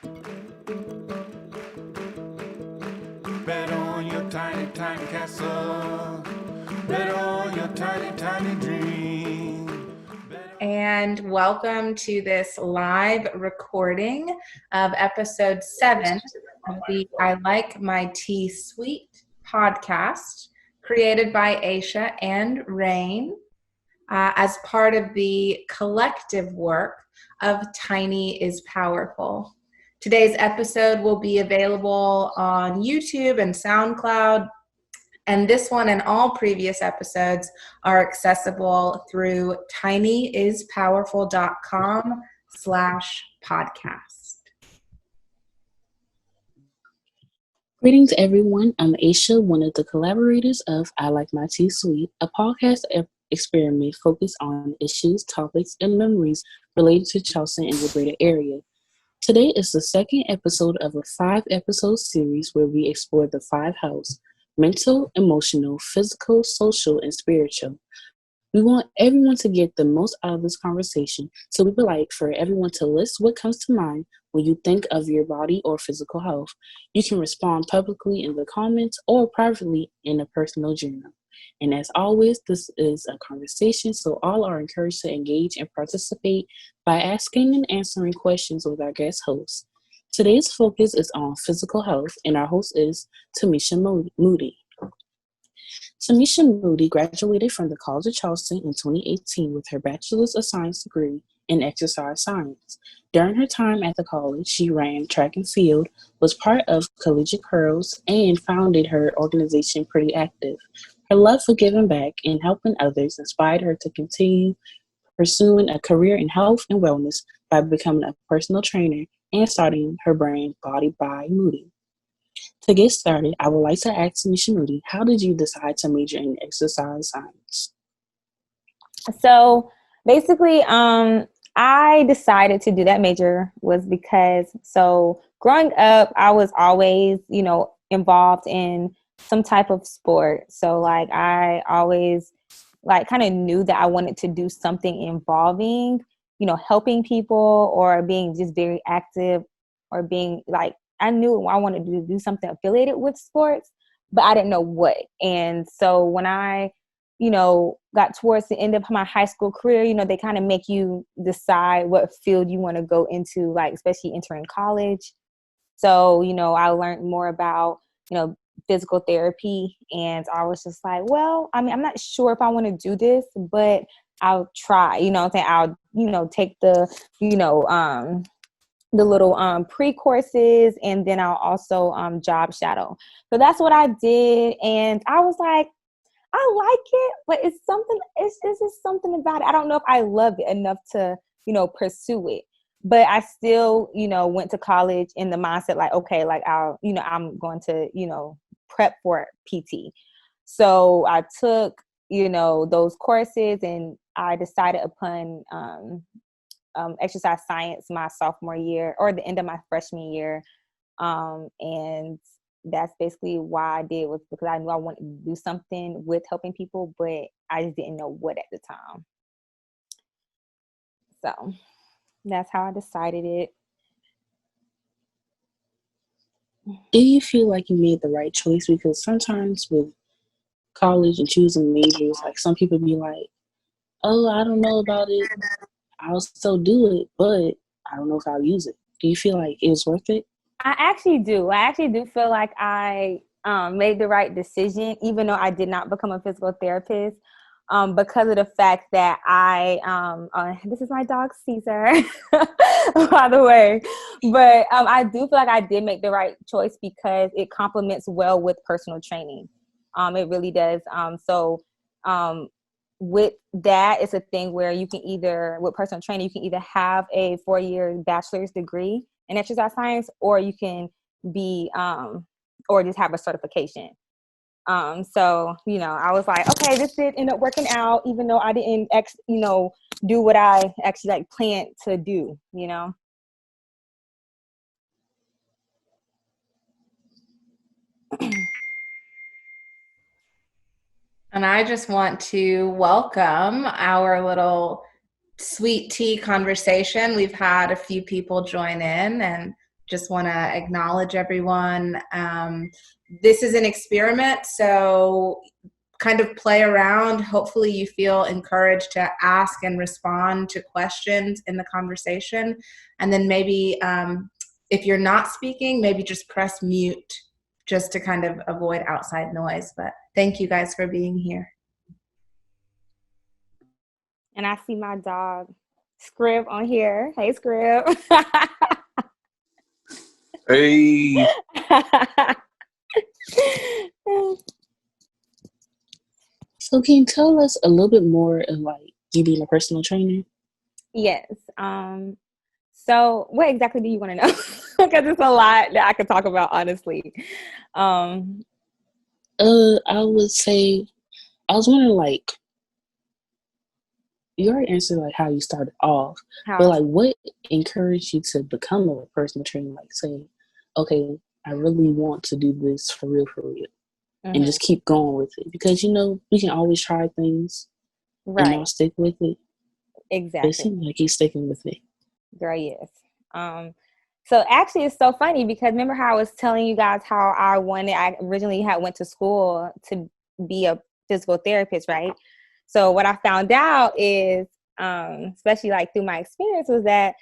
Bet on your tiny, tiny castle. Bet on your tiny, tiny dream. And welcome to this live recording of episode 7 of the I Like My Tea Sweet podcast, created by Aysha and Rain as part of the collective work of TINYisPOWERFul. Today's episode will be available on YouTube and SoundCloud, and this one and all previous episodes are accessible through tinyispowerful.com/podcast. Greetings, everyone. I'm Aysha, one of the collaborators of I Like My Tea Sweet, a podcast experiment focused on issues, topics, and memories related to Charleston and the greater area. Today is the second episode of a 5-episode series where we explore the 5 houses: mental, emotional, physical, social, and spiritual. We want everyone to get the most out of this conversation, so we would like for everyone to list what comes to mind when you think of your body or physical health. You can respond publicly in the comments or privately in a personal journal. And as always, this is a conversation, so all are encouraged to engage and participate by asking and answering questions with our guest host. Today's focus is on physical health, and our host is Timesha Moody. Timesha Moody graduated from the College of Charleston in 2018 with her Bachelor's of Science degree in exercise science. During her time at the college, she ran track and field, was part of Collegiate Curls, and founded her organization Pretty Active. Her love for giving back and helping others inspired her to continue pursuing a career in health and wellness by becoming a personal trainer and starting her brand Body By Moody. To get started, I would like to ask Timesha Moody, how did you decide to major in exercise science? So basically, I decided to do that major was because, growing up, I was always, involved in some type of sport. So I always kind of knew that I wanted to do something involving, helping people or being just very active or being I knew I wanted to do something affiliated with sports, but I didn't know what. And so when I got towards the end of my high school career, they kind of make you decide what field you want to go into, especially entering college. So, I learned more about, physical therapy, and I was just like, well, I'm not sure if I want to do this, but I'll try, I'll, take the, the little pre-courses, and then I'll also job shadow. So that's what I did, and I was like, I like it, but it's just something about it. I don't know if I love it enough to, pursue it. But I still, went to college in the mindset I'll, I'm going to, prep for PT. So I took, those courses, and I decided upon exercise science my sophomore year or the end of my freshman year. And that's basically why I did, was because I knew I wanted to do something with helping people, but I just didn't know what at the time. So that's how I decided it. Do you feel like you made the right choice? Because sometimes with college and choosing majors, some people be like, oh, I don't know about it. I'll still do it, but I don't know if I'll use it. Do you feel like it was worth it? I actually do. I actually do feel like I made the right decision, even though I did not become a physical therapist, because of the fact that this is my dog, Caesar, by the way. But I do feel like I did make the right choice because it complements well with personal training. It really does. With that, it's a thing where you can with personal training, you can either have a 4-year bachelor's degree in exercise science, or you can be, or just have a certification. So, I was like, okay, this did end up working out, even though I didn't, do what I actually planned to do, And I just want to welcome our little sweet tea conversation. We've had a few people join in, and just want to acknowledge everyone. This is an experiment, so kind of play around. Hopefully you feel encouraged to ask and respond to questions in the conversation. And then maybe if you're not speaking, maybe just press mute just to kind of avoid outside noise. But thank you guys for being here. And I see my dog Scrib on here. Hey, Scrib. Hey. So can you tell us a little bit more of like you being a personal trainer? Yes. So what exactly do you want to know? Because it's a lot that I could talk about, honestly. I would say, I was wondering, like, you already answered like how you started off, but like what encouraged you to become a personal trainer? Like saying, okay, I really want to do this for real, and just keep going with it, because you know we can always try things and not stick with it. Exactly. But it seems like he's sticking with it. Girl, yes. So actually it's so funny because remember how I was telling you guys how I originally went to school to be a physical therapist, right? So what I found out is, especially like through my experience, was that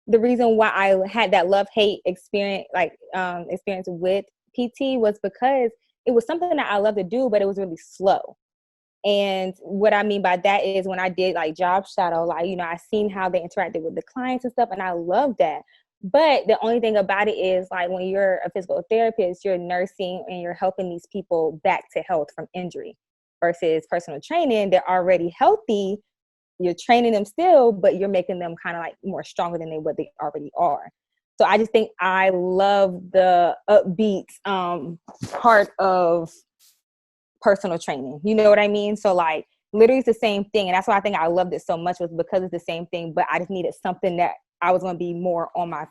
the reason why I had that love-hate experience, experience with PT, was because it was something that I love to do, but it was really slow. And what I mean by that is when I did like job shadow, like, you know, I seen how they interacted with the clients and stuff, and I love that. But the only thing about it is like when you're a physical therapist, you're nursing and you're helping these people back to health from injury, versus personal training. They're already healthy. You're training them still, but you're making them kind of like more stronger than what they already are. So I just think I love the upbeat part of personal training. You know what I mean? So like literally it's the same thing. And that's why I think I loved it so much, was because it's the same thing, but I just needed something that I was going to be more on my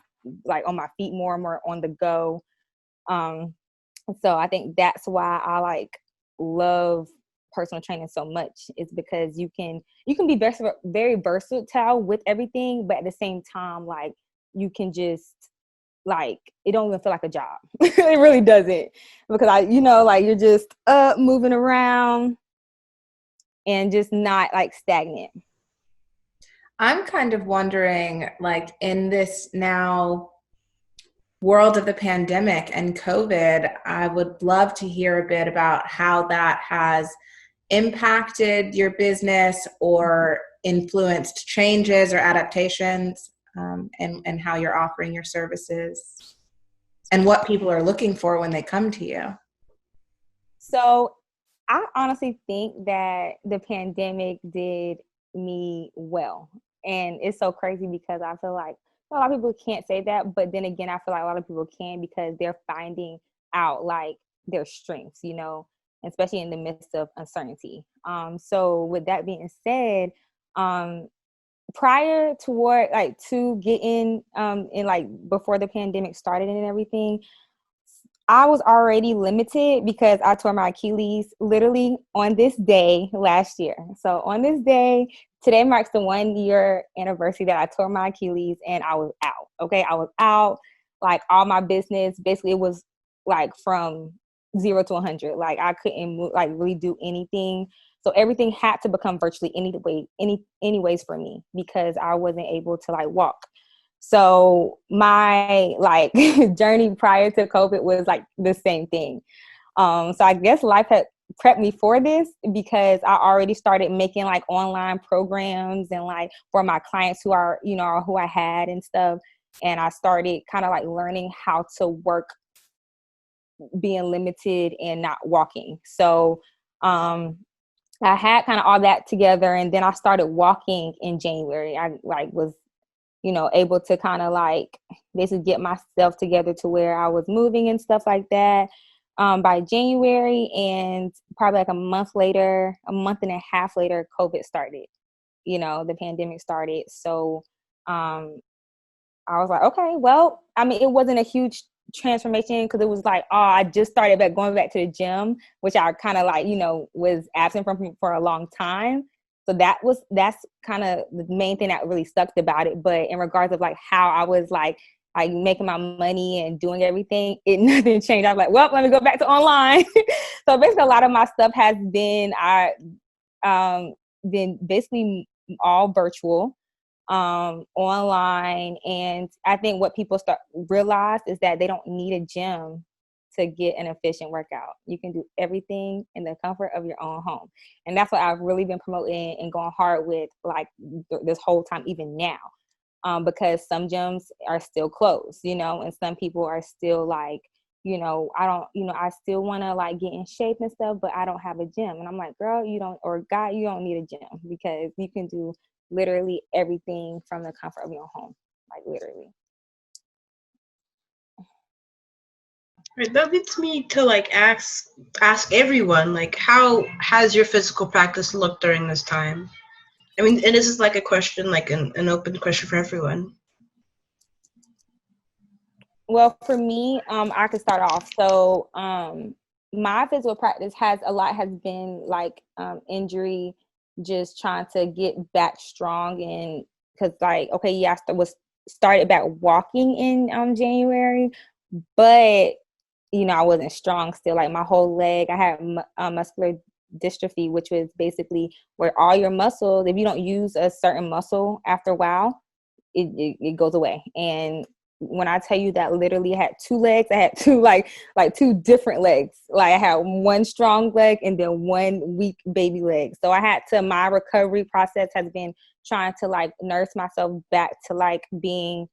feet, more on the go. So I think that's why I like love personal training so much, is because you can be very versatile with everything, but at the same time, like you can just like, it don't even feel like a job. It really doesn't, because you're just moving around and just not like stagnant. I'm kind of wondering, like in this now world of the pandemic and COVID, I would love to hear a bit about how that has impacted your business or influenced changes or adaptations, and how you're offering your services and what people are looking for when they come to you. So I honestly think that the pandemic did me well. And it's so crazy because I feel like a lot of people can't say that, but then again, I feel like a lot of people can, because they're finding out like their strengths, you know, especially in the midst of uncertainty. So with that being said, prior to getting in like before the pandemic started and everything, I was already limited because I tore my Achilles literally on this day last year. So on this day, today marks the 1-year anniversary that I tore my Achilles, and I was out. Okay. I was out, like all my business. Basically it was like from 0 to 100. Like I couldn't like really do anything. So everything had to become virtually anyways for me, because I wasn't able to like walk. So my like journey prior to COVID was like the same thing. So I guess life had prepped me for this, because I already started making like online programs and like for my clients who are, you know, who I had and stuff. And I started kind of like learning how to work being limited and not walking. So I had kind of all that together, and then I started walking in January. I like was, you know, able to kind of like basically get myself together to where I was moving and stuff like that by January. And probably like a month and a half later, COVID started, you know, the pandemic started. So I was like, okay, well, I mean, it wasn't a huge transformation, because it was like, oh, I just started going back to the gym, which I kind of like, you know, was absent from for a long time. So that's kind of the main thing that really sucked about it. But in regards of like how I was like like making my money and doing everything, nothing changed. I was like, well, let me go back to online. So basically a lot of my stuff has been basically all virtual, online. And I think what people realize is that they don't need a gym to get an efficient workout. You can do everything in the comfort of your own home. And that's what I've really been promoting and going hard with, like this whole time, even now. Because some gyms are still closed, and some people are still like, I still want to like get in shape and stuff, but I don't have a gym. And I'm like, girl, or guy, you don't need a gym, because you can do literally everything from the comfort of your home, like literally. Right, that leads me to like ask everyone, like, how has your physical practice looked during this time? I mean, and this is like a question, like an open question for everyone. Well, for me, I could start off. So my physical practice has been like injury, just trying to get back strong. And because like, okay, yeah, was started back walking in January, but I wasn't strong still. Like my whole leg, I had muscular dystrophy, which was basically where all your muscles, if you don't use a certain muscle after a while, it goes away. And when I tell you that literally I had two legs, I had two like two different legs. Like I had one strong leg and then one weak baby leg. So my recovery process has been trying to like nurse myself back to like being,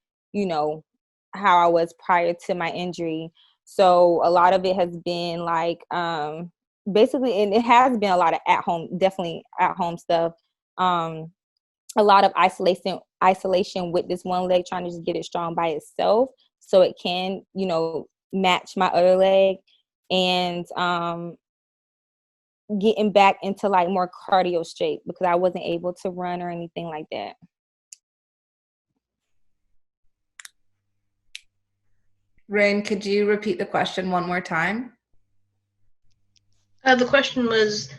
how I was prior to my injury. So a lot of it has been like, basically, and it has been a lot of definitely at home stuff. A lot of isolation with this one leg, trying to just get it strong by itself so it can, match my other leg, and getting back into like more cardio shape, because I wasn't able to run or anything like that. Rain, could you repeat the question one more time? The question was,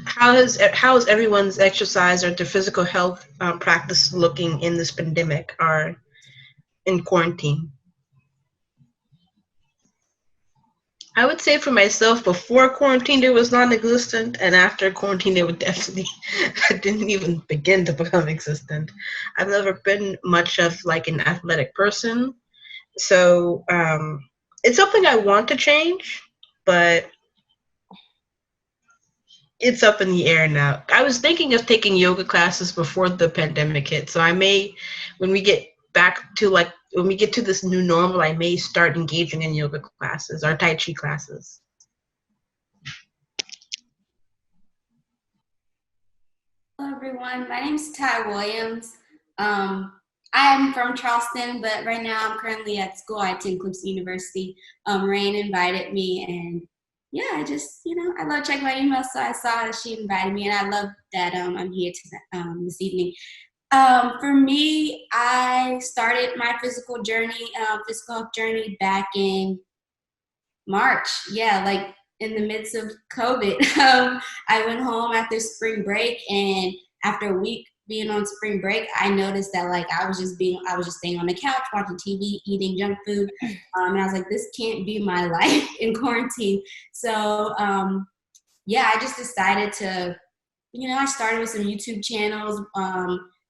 how is everyone's exercise or their physical health practice looking in this pandemic or in quarantine? I would say for myself, before quarantine, it was non-existent, and after quarantine, it would definitely didn't even begin to become existent. I've never been much of like an athletic person, so it's something I want to change, but it's up in the air now. I was thinking of taking yoga classes before the pandemic hit, so I may, when we get to this new normal, I may start engaging in yoga classes or Tai Chi classes. Hello, everyone. My name is Ty Williams. I'm from Charleston, but right now I'm currently at school. I attend Clemson University. Rain invited me, and yeah, I just, I love checking my email, so I saw that she invited me, and I love that I'm here this evening. For me, I started my physical health journey back in March. Yeah, like in the midst of COVID. I went home after spring break, and after a week being on spring break, I noticed that like I was just staying on the couch, watching TV, eating junk food. And I was like, this can't be my life in quarantine. So yeah, I just decided to, I started with some YouTube channels,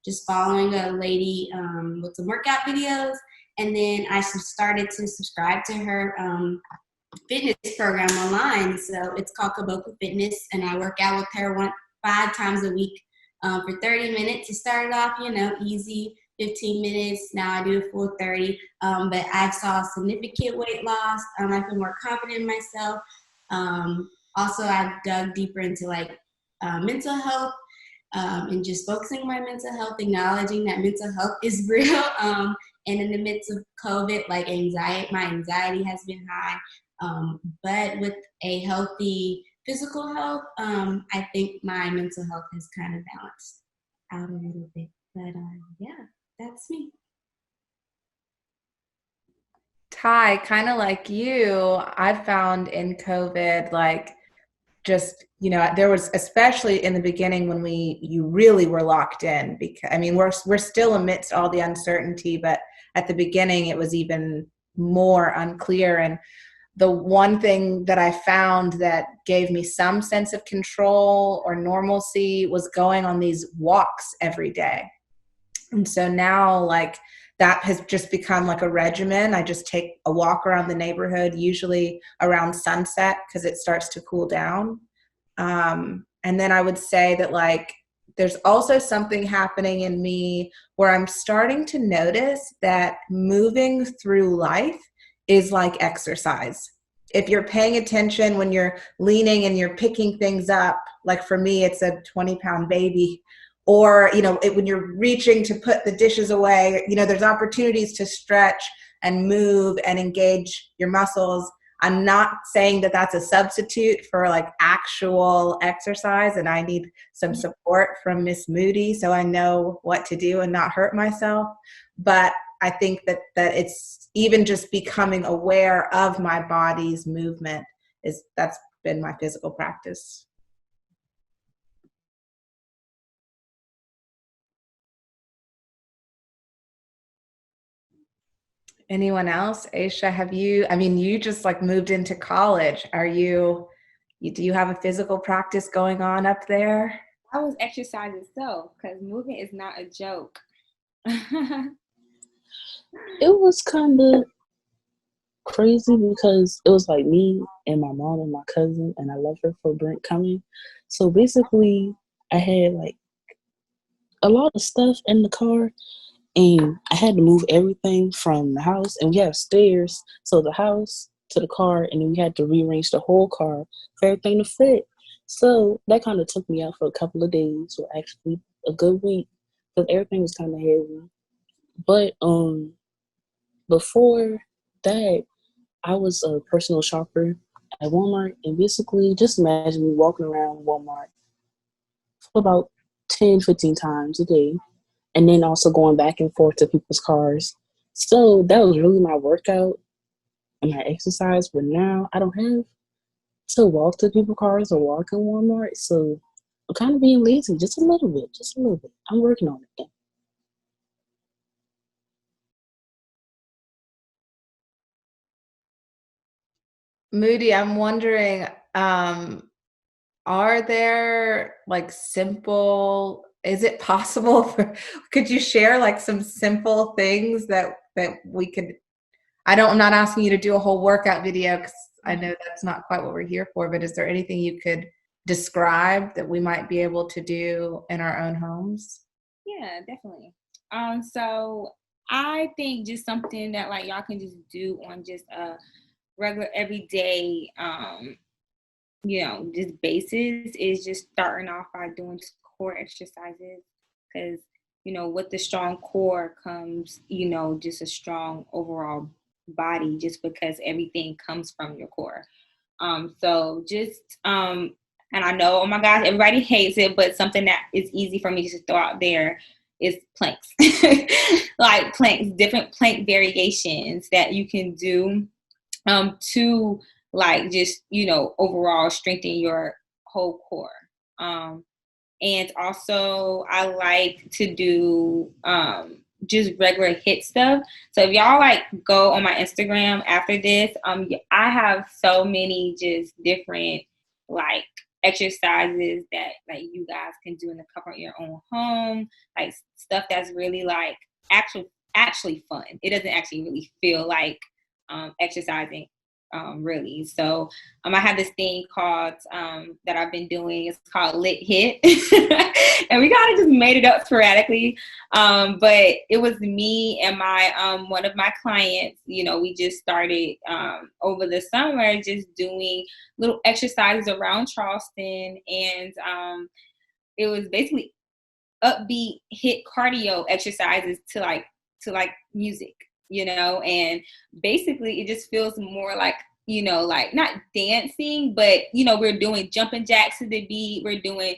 just following a lady with some workout videos. And then I started to subscribe to her fitness program online. So it's called Kaboku Fitness, and I work out with her 5 times a week for 30 minutes. It started off, easy, 15 minutes. Now I do a full 30. But I saw significant weight loss. I feel more confident in myself. Also, I've dug deeper into like mental health, and just focusing on my mental health, acknowledging that mental health is real. And in the midst of COVID, like my anxiety has been high. But with a healthy physical health, I think my mental health has kind of balanced out a little bit. But yeah, that's me. Ty, kind of like you, I found in COVID, like just, you know, there was, especially in the beginning when you really were locked in, because I mean, we're still amidst all the uncertainty, but at the beginning it was even more unclear. And the one thing that I found that gave me some sense of control or normalcy was going on these walks every day. And so now, like, that has just become like a regimen. I just take a walk around the neighborhood, usually around sunset, because it starts to cool down. And then I would say that, like, there's also something happening in me where I'm starting to notice that moving through life is like exercise. If you're paying attention when you're leaning and you're picking things up, like for me, it's a 20-pound baby, or, you know, when you're reaching to put the dishes away, you know, there's opportunities to stretch and move and engage your muscles. I'm not saying that that's a substitute for like actual exercise, and I need some support from Miss Moody so I know what to do and not hurt myself. But I think that it's even just becoming aware of my body's movement that's been my physical practice. Anyone else? Aysha, have you, I mean, you just like moved into college. Do you have a physical practice going on up there? I was exercising so, because moving is not a joke. It was kind of crazy because it was like me and my mom and my cousin, and I love her for Brent coming. So basically, I had like a lot of stuff in the car, and I had to move everything from the house, and we have stairs, so the house to the car, and then we had to rearrange the whole car for everything to fit. So that kind of took me out for a couple of days, or actually a good week, because everything was kind of heavy. But before that, I was a personal shopper at Walmart, and basically just imagine me walking around Walmart for about 10, 15 times a day, and then also going back and forth to people's cars. So that was really my workout and my exercise, but now I don't have to walk to people's cars or walk in Walmart, so I'm kind of being lazy just a little bit, I'm working on it. Moody, I'm wondering, are there like is it possible could you share like some simple things that we could, I'm not asking you to do a whole workout video because I know that's not quite what we're here for, but is there anything you could describe that we might be able to do in our own homes? Yeah, definitely. So I think just something that like y'all can just do on just a regular everyday you know, just basis is just starting off by doing core exercises, because you know, with the strong core comes, you know, just a strong overall body, just because everything comes from your core. So just and I know, oh my gosh, everybody hates it, but something that is easy for me to just throw out there is planks. Like planks, different plank variations that you can do to like just, you know, overall strengthen your whole core. And also I like to do just regular hit stuff. So if y'all like go on my Instagram after this, I have so many just different like exercises that like you guys can do in the comfort of your own home, like stuff that's really like actually fun. It doesn't actually really feel like exercising really. So I have this thing called that I've been doing. It's called Lit Hit. And we kind of just made it up sporadically. But it was me and my one of my clients, you know, we just started over the summer just doing little exercises around Charleston, and it was basically upbeat hit cardio exercises to like music, you know, and basically it just feels more like, you know, like not dancing, but you know, we're doing jumping jacks to the beat, we're doing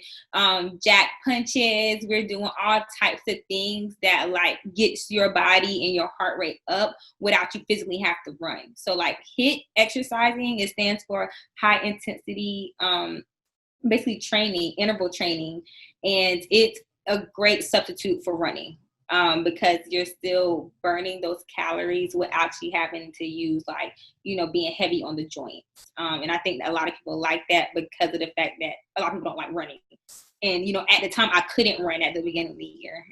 jack punches, we're doing all types of things that like gets your body and your heart rate up without you physically have to run. So like HIT exercising, it stands for high intensity basically training, interval training, and it's a great substitute for running. Because you're still burning those calories without actually having to use being heavy on the joints. And I think that a lot of people like that because of the fact that a lot of people don't like running. And, at the time I couldn't run at the beginning of the year.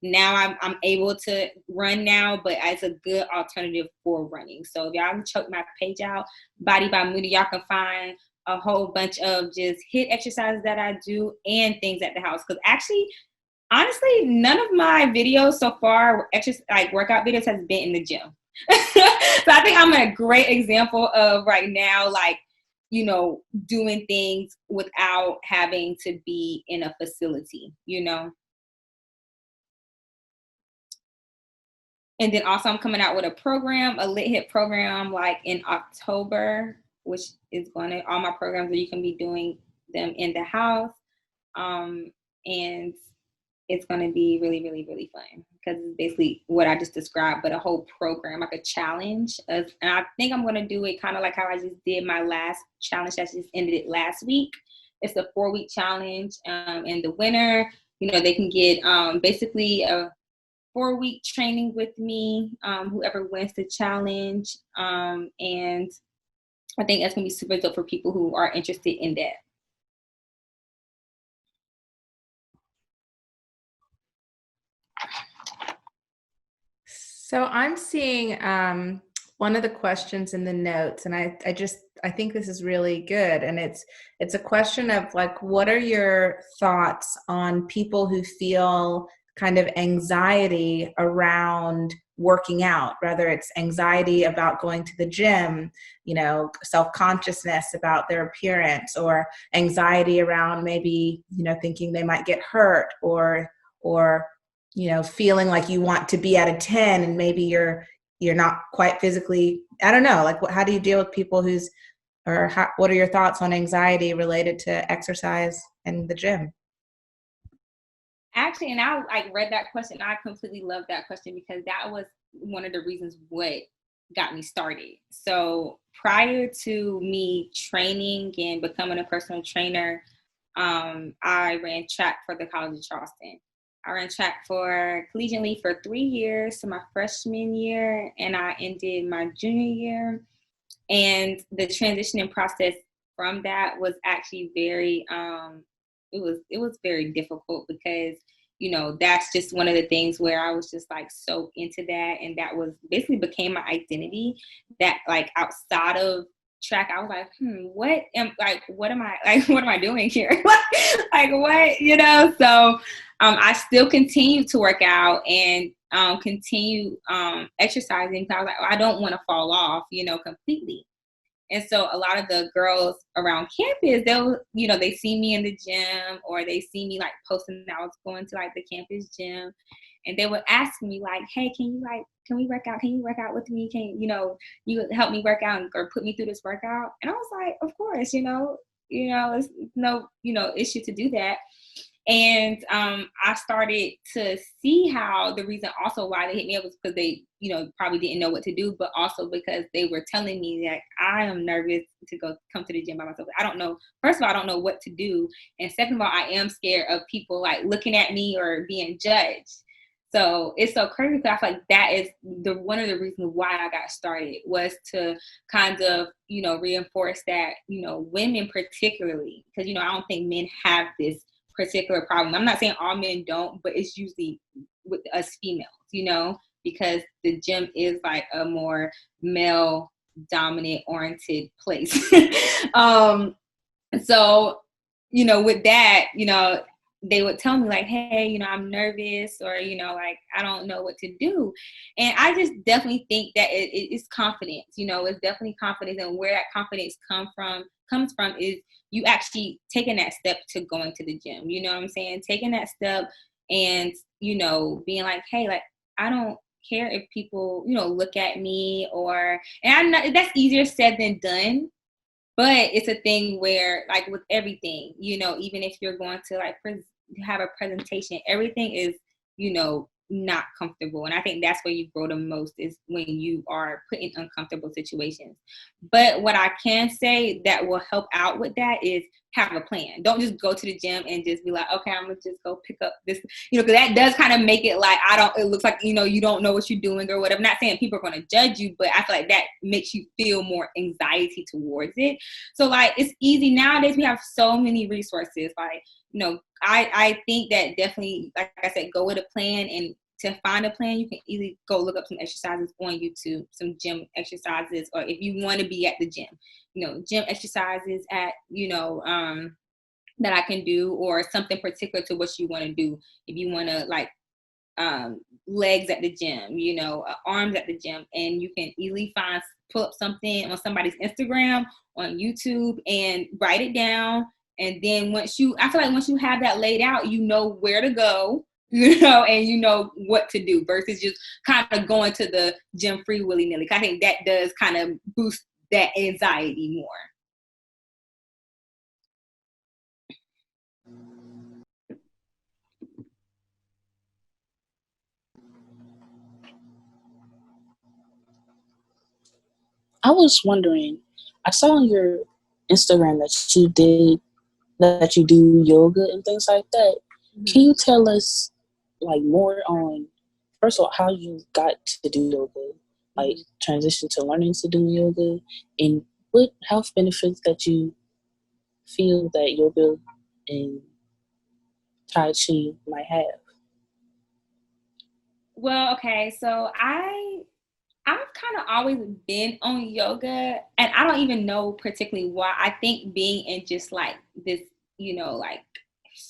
Now I'm able to run now, but it's a good alternative for running. So if y'all can check my page out, Body by Moody, y'all can find a whole bunch of just HIIT exercises that I do and things at the house. Because actually, honestly, none of my videos so far, workout videos, has been in the gym. So I think I'm a great example of right now, doing things without having to be in a facility, And then also I'm coming out with a program, a lit HIIT program, in October, which is all my programs where you can be doing them in the house. And it's going to be really, really, really fun because it's basically what I just described, but a whole program, like a challenge. And I think I'm going to do it kind of like how I just did my last challenge that just ended it last week. It's a 4-week challenge. And the winner, they can get basically a 4-week training with me, whoever wins the challenge. And I think that's going to be super dope for people who are interested in that. So I'm seeing one of the questions in the notes, and I think this is really good. And it's a question of what are your thoughts on people who feel kind of anxiety around working out, whether it's anxiety about going to the gym, self-consciousness about their appearance, or anxiety around maybe, thinking they might get hurt, or feeling like you want to be at a 10 and maybe you're not quite physically, I don't know, how do you deal with people what are your thoughts on anxiety related to exercise and the gym? Actually, and I read that question. I completely love that question because that was one of the reasons what got me started. So prior to me training and becoming a personal trainer, I ran track for the College of Charleston. I ran track for collegiately for 3 years, so my freshman year, and I ended my junior year. And the transitioning process from that was actually very, it was very difficult because, that's just one of the things where I was just so into that. And that was basically became my identity, that outside of track, I was what am I doing here? What, so I still continue to work out and continue exercising because I was I don't want to fall off, completely. And so a lot of the girls around campus, they'll, they see me in the gym, or they see me posting that I was going to the campus gym, and they would ask me hey, can we work out? Can you work out with me? Can you help me work out or put me through this workout? And I was of course, it's no, issue to do that. And I started to see how the reason also why they hit me up was because they, probably didn't know what to do, but also because they were telling me that I am nervous to come to the gym by myself. I don't know. First of all, I don't know what to do. And second of all, I am scared of people looking at me or being judged. So it's so crazy because I feel that is one of the reasons why I got started, was to kind of, reinforce that, women particularly, because, I don't think men have this particular problem. I'm not saying all men don't, but it's usually with us females, because the gym is a more male dominant oriented place. So, with that, they would tell me hey, I'm nervous, or, I don't know what to do. And I just definitely think that it's confidence, it's definitely confidence. And where that confidence comes from is you actually taking that step to going to the gym. You know what I'm saying? Taking that step and, being hey, I don't care if people, look at me, and I'm not, that's easier said than done. But it's a thing where, with everything, even if you're going to have a presentation, everything is, not comfortable. And I think that's where you grow the most, is when you are put in uncomfortable situations. But what I can say that will help out with that is have a plan. Don't just go to the gym and just be like, okay, I'm gonna just go pick up this, because that does kind of make it like, it looks like, you don't know what you're doing or whatever. I'm not saying people are going to judge you, but I feel like that makes you feel more anxiety towards it. So like, it's easy nowadays. We have so many resources. Like, I think that definitely, like I said, go with a plan. And to find a plan, you can easily go look up some exercises on YouTube, some gym exercises, or if you want to be at the gym, gym exercises at, that I can do, or something particular to what you want to do. If you want to like legs at the gym, arms at the gym, and you can easily pull up something on somebody's Instagram, on YouTube, and write it down. And then I feel like once you have that laid out, you know where to go, and you know what to do, versus just kind of going to the gym free willy-nilly. I think that does kind of boost that anxiety more. I was wondering, I saw on your Instagram that you do yoga and things like that. Mm-hmm. Can you tell us like more on, first of all, how you got to do yoga, like transition to learning to do yoga, and what health benefits that you feel that yoga and Tai Chi might have? Well, okay, so I've kind of always been on yoga, and I don't even know particularly why. I think being in just like this, like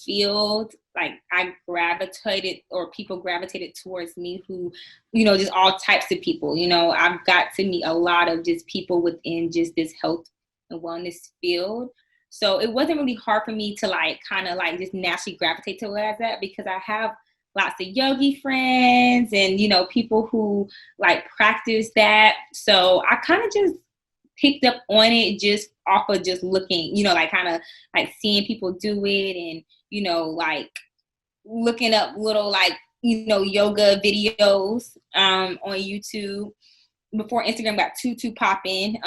field, like I gravitated, or people gravitated towards me who, just all types of people. I've got to meet a lot of just people within just this health and wellness field. So it wasn't really hard for me to like kind of like just naturally gravitate towards that, because I have lots of yogi friends and, people who like practice that. So I kind of just picked up on it just off of just looking, like kind of like seeing people do it, and, like looking up little like, yoga videos on YouTube before Instagram got too popping.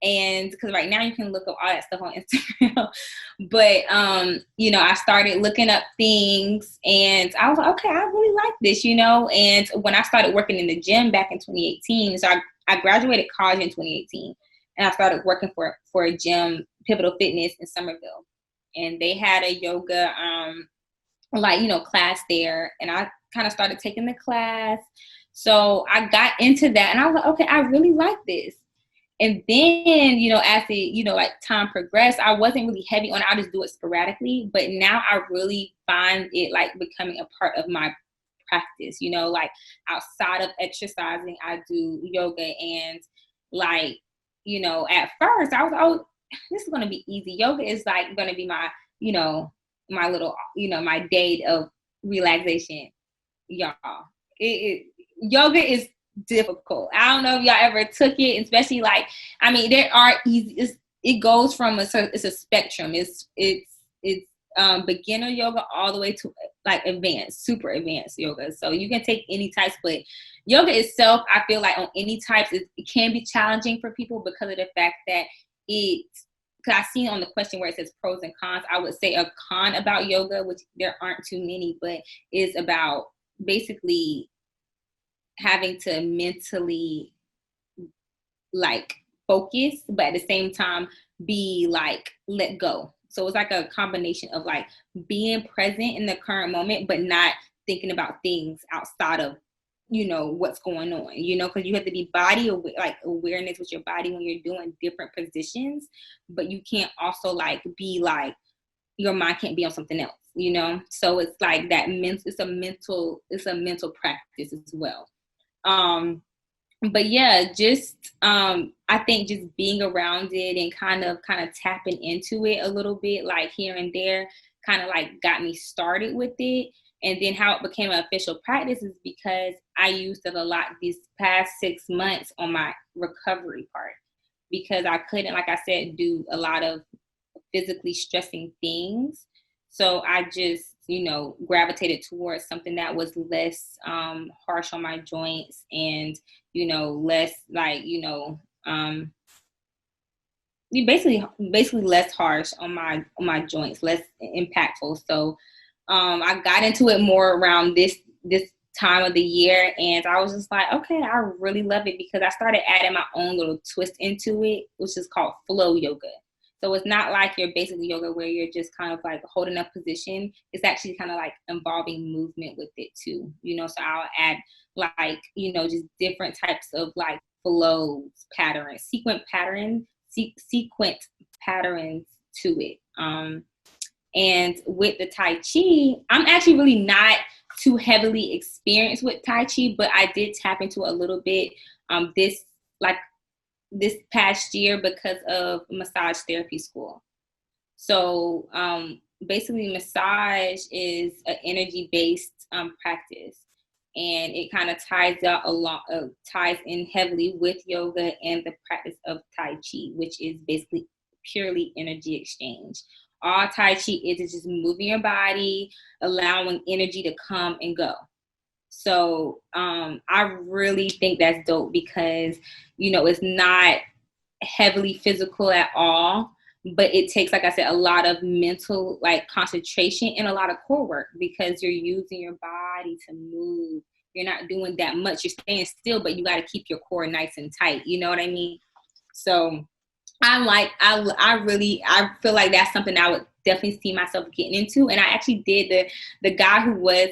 And because right now you can look up all that stuff on Instagram. But, I started looking up things, and I was like, okay, I really like this, And when I started working in the gym back in 2018, so I graduated college in 2018, and I started working for a gym, Pivotal Fitness in Somerville. And they had a yoga, class there. And I kind of started taking the class. So I got into that, and I was like, okay, I really like this. And then, as the, like time progressed, I wasn't really heavy on it. I just do it sporadically. But now I really find it like becoming a part of my practice, like outside of exercising, I do yoga. And like, at first I was, oh, this is going to be easy. Yoga is like going to be my, my little, my day of relaxation. Y'all, yoga is difficult. I don't know if y'all ever took it, especially like, there are easy, it goes from it's a spectrum. It's beginner yoga all the way to like advanced, super advanced yoga. So you can take any types, but yoga itself, I feel like on any types, it can be challenging for people because of the fact that because I seen on the question where it says pros and cons, I would say a con about yoga, which there aren't too many, but is about basically having to mentally like focus, but at the same time be like let go. So it's like a combination of like being present in the current moment, but not thinking about things outside of, what's going on, because you have to be body aware, like awareness with your body when you're doing different positions, but you can't also like be like, your mind can't be on something else, so it's like that it's a mental practice as well. But yeah, just I think just being around it and kind of tapping into it a little bit, like here and there, kind of like got me started with it. And then how it became an official practice is because I used it a lot these past 6 months on my recovery part, because I couldn't, like I said, do a lot of physically stressing things. So I just gravitated towards something that was less harsh on my joints and, less like, basically less harsh on my joints, less impactful. So I got into it more around this time of the year, and I was just like, okay, I really love it, because I started adding my own little twist into it, which is called flow yoga. So it's not like your basic yoga where you're just kind of like holding a position. It's actually kind of like involving movement with it too, so I'll add like, just different types of like flows, patterns, sequence patterns to it. And with the Tai Chi, I'm actually really not too heavily experienced with Tai Chi, but I did tap into a little bit this past year because of massage therapy school. So basically massage is an energy-based practice, and it kind of ties in heavily with yoga and the practice of Tai Chi, which is basically purely energy exchange. All Tai Chi is just moving your body, allowing energy to come and go. So I really think that's dope because, it's not heavily physical at all, but it takes, like I said, a lot of mental like concentration and a lot of core work, because you're using your body to move. You're not doing that much. You're staying still, but you got to keep your core nice and tight. You know what I mean? So I feel like that's something I would definitely see myself getting into. And I actually did the guy who would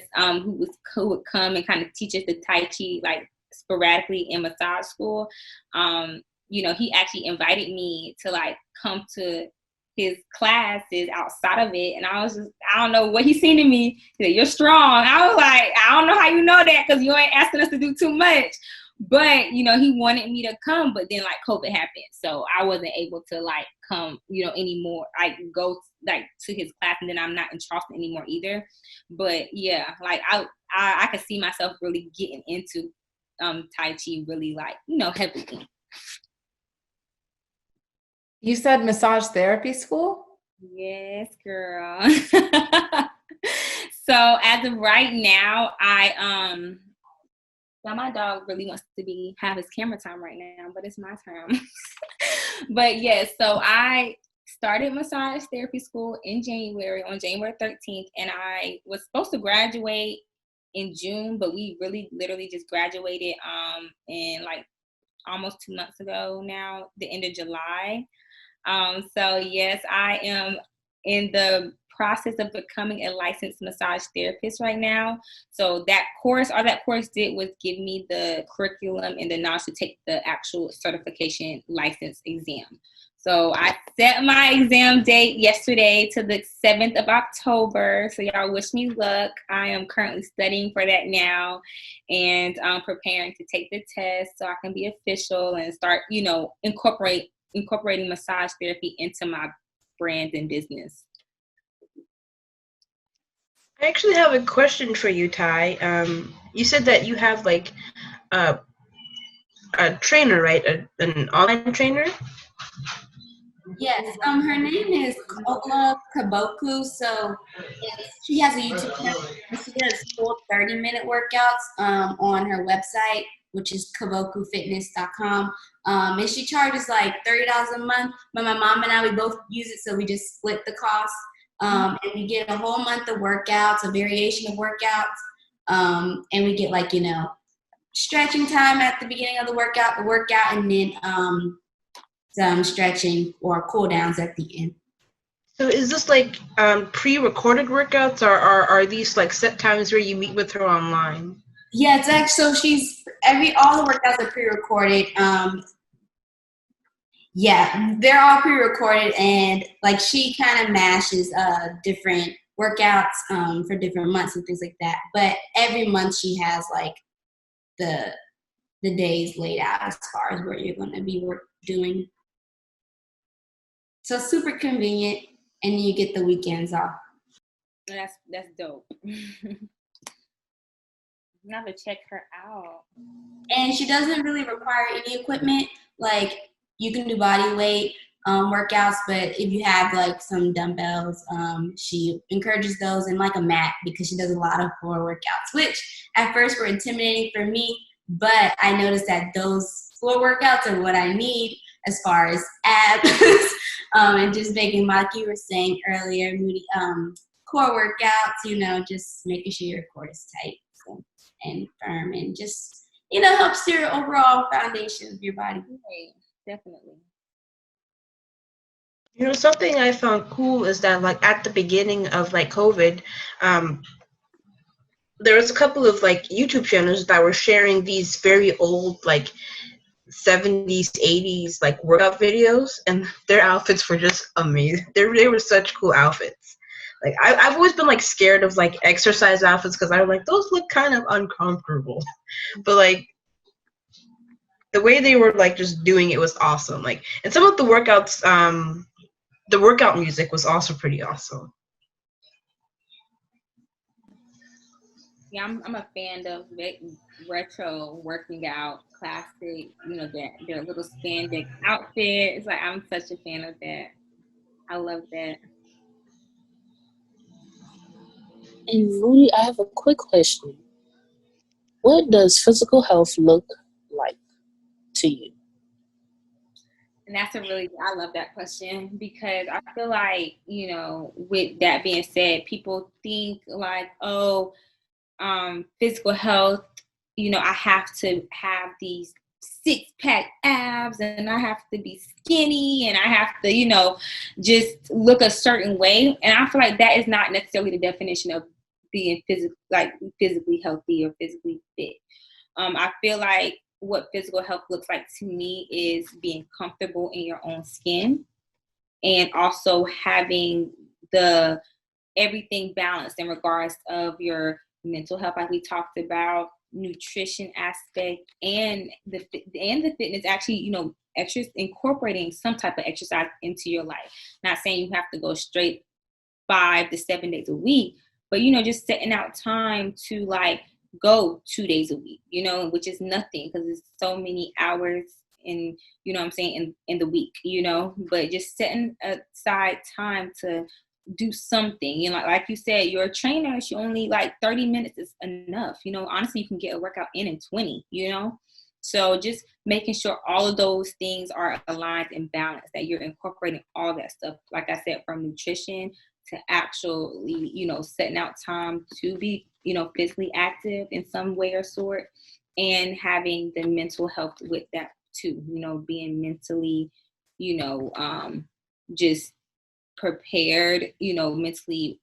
come and kind of teach us the Tai Chi like sporadically in massage school. He actually invited me to like come to his classes outside of it. And I was just, I don't know what he's seen in me. He said, "You're strong." I was like, I don't know how you know that, because you ain't asking us to do too much. But, he wanted me to come, but then like COVID happened. So I wasn't able to like come, anymore. I go like to his class, and then I'm not in Charleston anymore either. But yeah, like I could see myself really getting into Tai Chi really like, heavily. You said massage therapy school? Yes, girl. So as of right now, now my dog really wants to have his camera time right now, but it's my time. But yes, so I started massage therapy school on January 13th, and I was supposed to graduate in June, but we really literally just graduated in like almost 2 months ago now, the end of July. So yes, I am in the process of becoming a licensed massage therapist right now. So all that course did was give me the curriculum and the knowledge to take the actual certification license exam. So I set my exam date yesterday to the 7th of October. So y'all wish me luck. I am currently studying for that now, and preparing to take the test so I can be official and start, incorporating massage therapy into my brand and business. I actually have a question for you, Ty. You said that you have like a trainer, right? An online trainer? Yes, her name is Kola Kaboku. So she has a YouTube channel. She does full 30-minute workouts on her website, which is kabokufitness.com. And she charges like $30 a month. But my mom and I, we both use it, so we just split the cost. And we get a whole month of workouts, a variation of workouts. And we get like, stretching time at the beginning of the workout, and then some stretching or cool downs at the end. So is this like pre-recorded workouts, or are these like set times where you meet with her online? Yeah, it's actually, so all the workouts are pre-recorded. Yeah, they're all pre-recorded, and like she kind of mashes different workouts for different months and things like that. But every month she has like the days laid out as far as where you're going to be doing. So super convenient, and you get the weekends off. That's dope. I have to check her out. And she doesn't really require any equipment. Like, you can do body weight, workouts, but if you have like some dumbbells, she encourages those, and like a mat, because she does a lot of floor workouts, which at first were intimidating for me, but I noticed that those floor workouts are what I need as far as abs and just making, like you were saying earlier, Moody, core workouts, just making sure your core is tight and firm, and just, helps your overall foundation of your body. Right. Definitely. Something I found cool is that, like, at the beginning of like COVID, there was a couple of like YouTube channels that were sharing these very old, like 70s, 80s like workout videos, and their outfits were just amazing. They were such cool outfits. Like I've always been like scared of like exercise outfits, because I was like, those look kind of uncomfortable. But like the way they were like just doing it was awesome. Like, and some of the workouts, the workout music was also pretty awesome. Yeah, I'm a fan of retro working out, classic, their little spandex outfit. It's like, I'm such a fan of that. I love that. And Moody, I have a quick question. What does physical health look like to you? And I love that question, because I feel like, with that being said, people think like, oh, physical health, I have to have these 6-pack abs, and I have to be skinny, and I have to, just look a certain way. And I feel like that is not necessarily the definition of being physically healthy or physically fit. I feel like what physical health looks like to me is being comfortable in your own skin, and also having everything balanced in regards of your mental health, like we talked about, nutrition aspect, and the fitness. Actually, incorporating some type of exercise into your life. Not saying you have to go straight 5 to 7 days a week, but just setting out time to like go 2 days a week, which is nothing, because it's so many hours in, what I'm saying, in the week, but just setting aside time to do something. Like you said, you're a trainer, she only like 30 minutes is enough. Honestly, you can get a workout in 20, so just making sure all of those things are aligned and balanced, that you're incorporating all that stuff, like I said, from nutrition to actually, setting out time to be, physically active in some way or sort, and having the mental health with that too, being mentally, just prepared, mentally,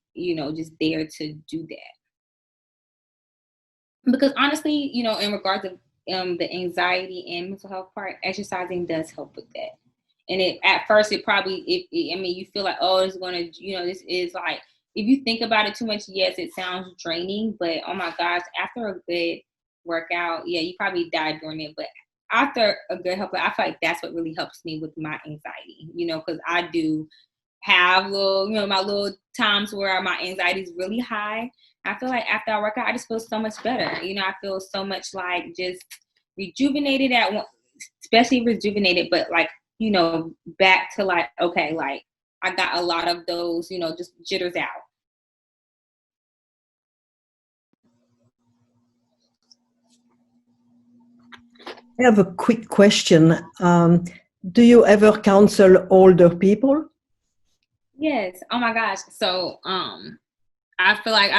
just there to do that. Because honestly, in regards to the anxiety and mental health part, exercising does help with that. And at first, you feel like, oh, it's gonna, this is like, if you think about it too much, yes, it sounds draining, but oh my gosh, after a good workout, yeah, you probably died during it, but after a good help, I feel like that's what really helps me with my anxiety, because I do have little, my little times where my anxiety is really high. I feel like after I work out, I just feel so much better. I feel so much like just rejuvenated especially rejuvenated, but like, back to like, okay, like I got a lot of those, just jitters out. I have a quick question. Do you ever counsel older people? Yes. Oh my gosh. So I feel like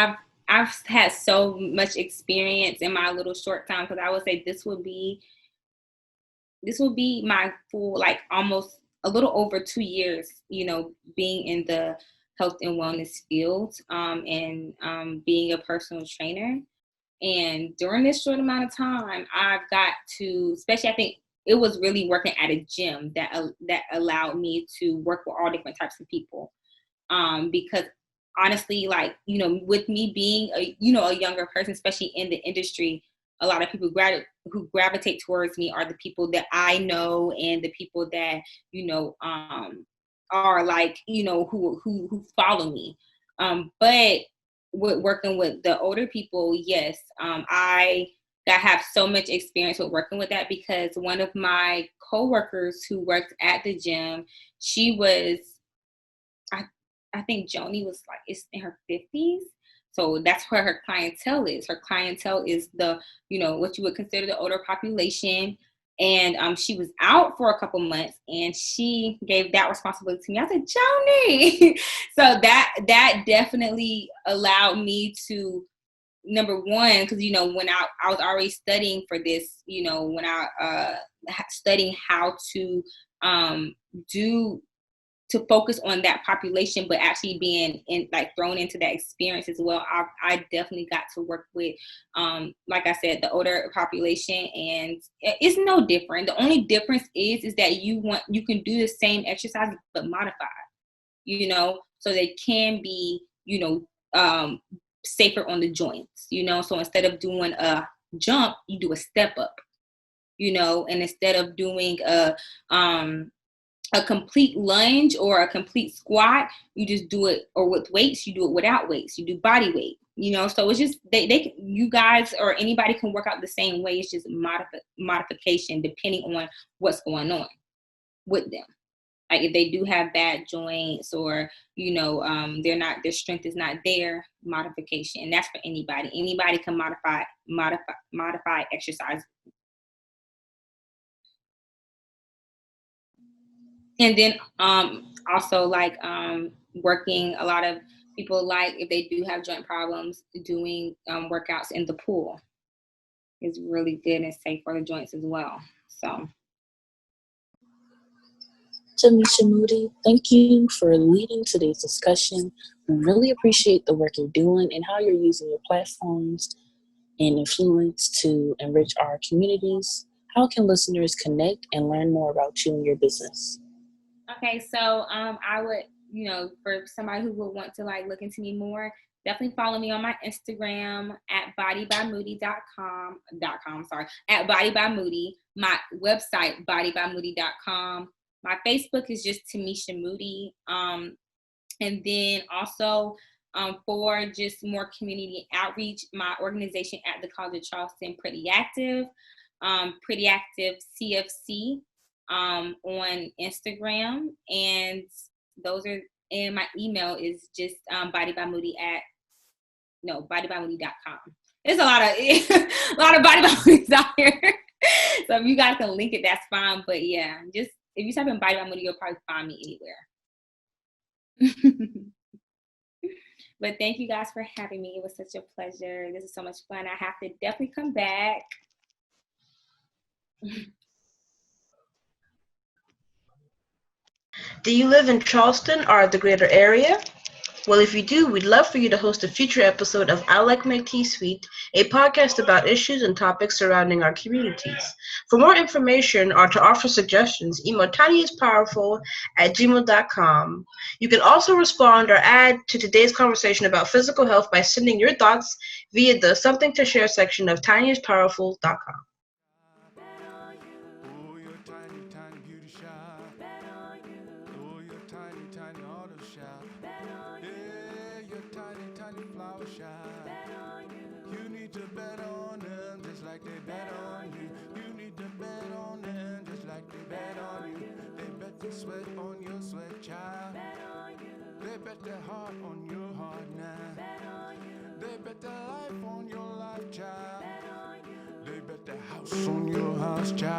I've had so much experience in my little short time, because I would say this would be my full, like almost a little over 2 years, being in the health and wellness field, and being a personal trainer. And during this short amount of time, I've got to, especially I think it was really working at a gym that allowed me to work with all different types of people. Because honestly, like, with me being a younger person, especially in the industry, a lot of people who gravitate towards me are the people that I know, and the people that, are like, who follow me. But with working with the older people, yes, I that have so much experience with working with that, because one of my coworkers who worked at the gym, she was, I think Joni was like, it's in her 50s. So that's where her clientele is. Her clientele is the, what you would consider the older population. And she was out for a couple months, and she gave that responsibility to me. I said, Joni. So that definitely allowed me to, number one, because when I was already studying for this, when I studying how to to focus on that population, but actually being thrown into that experience as well. I definitely got to work with, like I said, the older population, and it's no different. The only difference is that you can do the same exercise but modified, so they can be, safer on the joints, So instead of doing a jump, you do a step up, and instead of doing a complete lunge or a complete squat, you just do it, or with weights, you do it without weights, you do body weight, so it's just, you guys or anybody can work out the same way. It's just modification depending on what's going on with them. Like if they do have bad joints, or, their strength is not there, modification. And that's for anybody. Anybody can modify exercise. And then also working, a lot of people if they do have joint problems, doing workouts in the pool is really good and safe for the joints as well. So Timesha Moody, thank you for leading today's discussion. We really appreciate the work you're doing and how you're using your platforms and influence to enrich our communities. How can listeners connect and learn more about you and your business? Okay, so I would, for somebody who would want to look into me more, definitely follow me on my Instagram at bodybymoody.com, at Body By Moody, my website, bodybymoody.com. My Facebook is just Timesha Moody. And then also for just more community outreach, my organization at the College of Charleston, Pretty Active CFC on Instagram. And those are, and my email is just bodybymoody bodybymoody.com. There's a lot of Body By Moodies out here. So if you guys can link it, that's fine. But yeah, just if you type in Body By Moody, you'll probably find me anywhere. But thank you guys for having me. It was such a pleasure. This is so much fun. I have to definitely come back. Do you live in Charleston or the greater area? Well, if you do, we'd love for you to host a future episode of I Like My Tea Sweet, a podcast about issues and topics surrounding our communities. For more information or to offer suggestions, email TINYisPOWERFUL@gmail.com. You can also respond or add to today's conversation about physical health by sending your thoughts via the Something to Share section of TINYisPOWERFUL.com. Oh, your tiny, tiny beauty shop. Oh, your tiny, tiny auto shop. Yeah, your tiny, tiny flower shop. You need to bet on them just like they bet on you. You need to bet on them just like they bet on you. They bet their sweat on your sweat, child. They bet their heart on your heart now. They bet their life on your life, child. They bet their house on your house, child.